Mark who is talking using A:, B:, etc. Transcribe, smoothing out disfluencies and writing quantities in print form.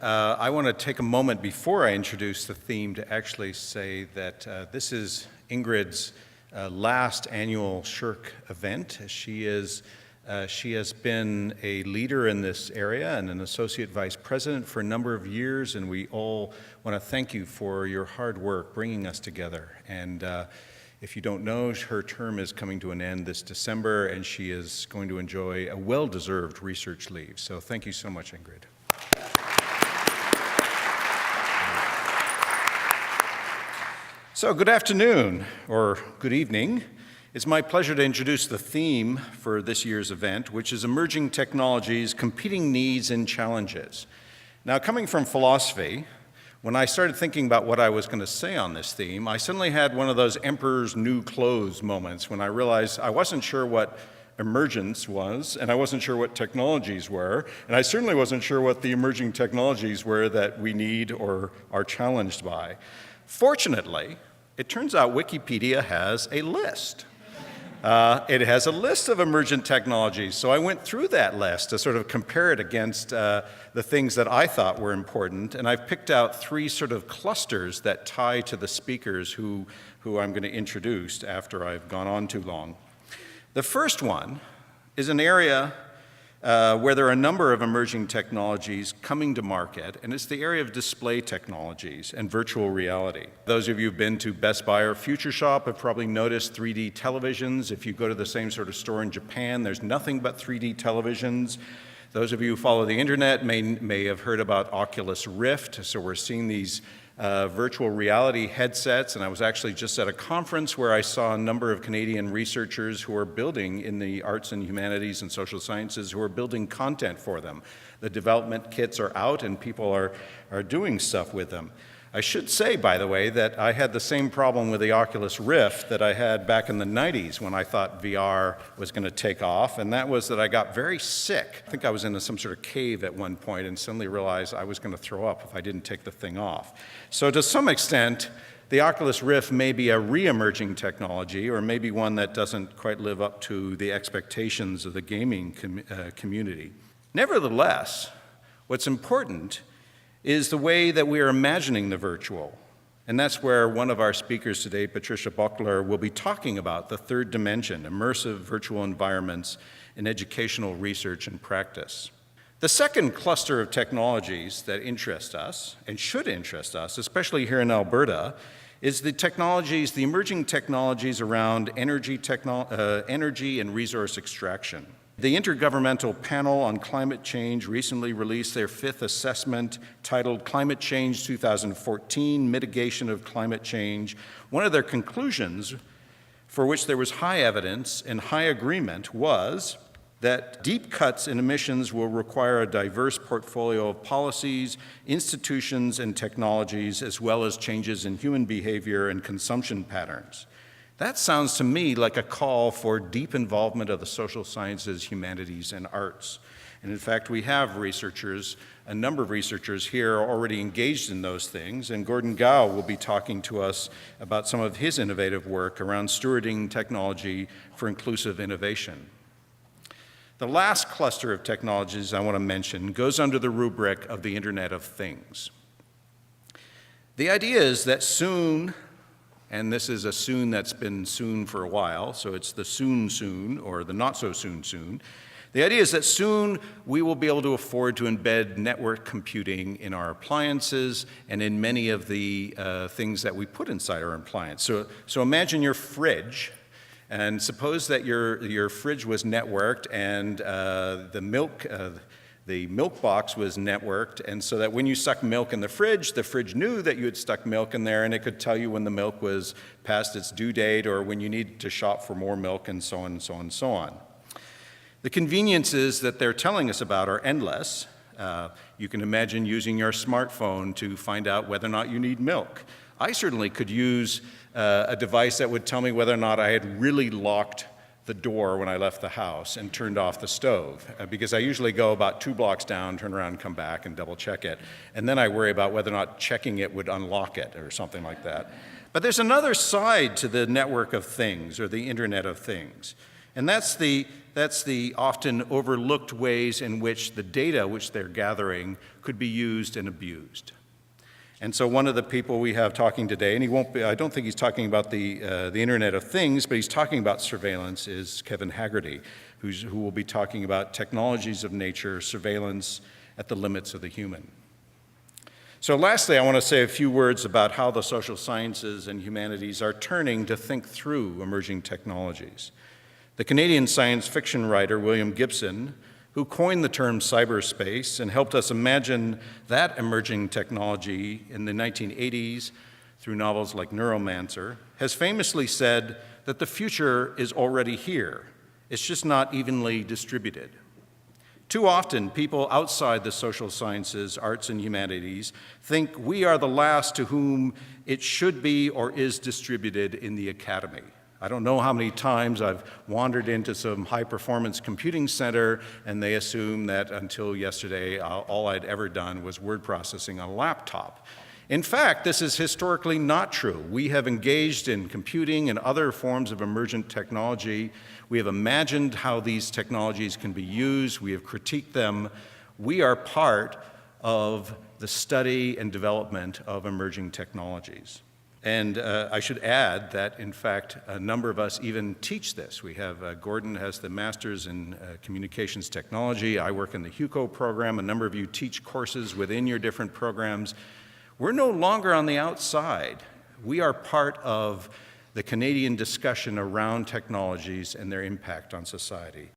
A: I want to take a moment before I introduce the theme to actually say that this is Ingrid's last annual SSHRC event. She has been a leader in this area and an associate vice president for a number of years, and we all want to thank you for your hard work bringing us together. And if you don't know, her term is coming to an end this December, and she is going to enjoy a well-deserved research leave. So thank you so much, Ingrid. So good afternoon, or good evening. It's my pleasure to introduce the theme for this year's event, which is Emerging Technologies, Competing Needs and Challenges. Now, coming from philosophy, when I started thinking about what I was going to say on this theme, I suddenly had one of those emperor's new clothes moments when I realized I wasn't sure what emergence was, and I wasn't sure what technologies were, and I certainly wasn't sure what the emerging technologies were that we need or are challenged by. Fortunately, it turns out Wikipedia has a list. It has a list of emergent technologies, so I went through that list to sort of compare it against the things that I thought were important, and I've picked out three sort of clusters that tie to the speakers who I'm going to introduce after I've gone on too long. The first one is an area where there are a number of emerging technologies coming to market, and it's the area of display technologies and virtual reality. Those of you who've been to Best Buy or Future Shop have probably noticed 3D televisions. If you go to the same sort of store in Japan, there's nothing but 3D televisions. Those of you who follow the internet may have heard about Oculus Rift, so we're seeing these virtual reality headsets, and I was actually just at a conference where I saw a number of Canadian researchers who are building in the arts and humanities and social sciences who are building content for them. The development kits are out and people are doing stuff with them. I should say, by the way, that I had the same problem with the Oculus Rift that I had back in the 90s when I thought VR was going to take off, and that was that I got very sick. I think I was in some sort of cave at one point and suddenly realized I was going to throw up if I didn't take the thing off. So to some extent, the Oculus Rift may be a re-emerging technology, or maybe one that doesn't quite live up to the expectations of the gaming community. Nevertheless, what's important is the way that we are imagining the virtual. And that's where one of our speakers today, Patricia Buckler, will be talking about the third dimension, immersive virtual environments in educational research and practice. The second cluster of technologies that interest us, and should interest us, especially here in Alberta, is the emerging technologies around energy and resource extraction. The Intergovernmental Panel on Climate Change recently released their fifth assessment titled Climate Change 2014, Mitigation of Climate Change. One of their conclusions, for which there was high evidence and high agreement, was that deep cuts in emissions will require a diverse portfolio of policies, institutions, and technologies, as well as changes in human behavior and consumption patterns. That sounds to me like a call for deep involvement of the social sciences, humanities, and arts. And in fact, we have a number of researchers here already engaged in those things, and Gordon Gao will be talking to us about some of his innovative work around stewarding technology for inclusive innovation. The last cluster of technologies I want to mention goes under the rubric of the Internet of Things. The idea is that soon, and this is a soon that's been soon for a while, so it's the soon, or the not so soon. The idea is that soon we will be able to afford to embed network computing in our appliances and in many of the things that we put inside our appliance. So imagine your fridge, and suppose that your fridge was networked and the milk box was networked, and so that when you stuck milk in the fridge knew that you had stuck milk in there, and it could tell you when the milk was past its due date or when you needed to shop for more milk, and so on and so on and so on. The conveniences that they're telling us about are endless. You can imagine using your smartphone to find out whether or not you need milk. I certainly could use a device that would tell me whether or not I had really locked the door when I left the house and turned off the stove, because I usually go about 2 blocks down, turn around, come back, and double check it. And then I worry about whether or not checking it would unlock it or something like that. But there's another side to the network of things, or the Internet of Things. And that's the that's the often overlooked ways in which the data which they're gathering could be used and abused. And so one of the people we have talking today, and I don't think he's talking about the Internet of Things, but he's talking about surveillance, is Kevin Haggerty, who will be talking about technologies of nature, surveillance at the limits of the human. So lastly, I want to say a few words about how the social sciences and humanities are turning to think through emerging technologies. The Canadian science fiction writer William Gibson, who coined the term cyberspace and helped us imagine that emerging technology in the 1980s through novels like Neuromancer, has famously said that the future is already here. It's just not evenly distributed. Too often, people outside the social sciences, arts, and humanities think we are the last to whom it should be or is distributed in the academy. I don't know how many times I've wandered into some high-performance computing center and they assume that until yesterday, all I'd ever done was word processing on a laptop. In fact, this is historically not true. We have engaged in computing and other forms of emergent technology. We have imagined how these technologies can be used. We have critiqued them. We are part of the study and development of emerging technologies. And I should add that, in fact, a number of us even teach this. We have, Gordon has the Master's in Communications Technology. I work in the HUCO program. A number of you teach courses within your different programs. We're no longer on the outside. We are part of the Canadian discussion around technologies and their impact on society.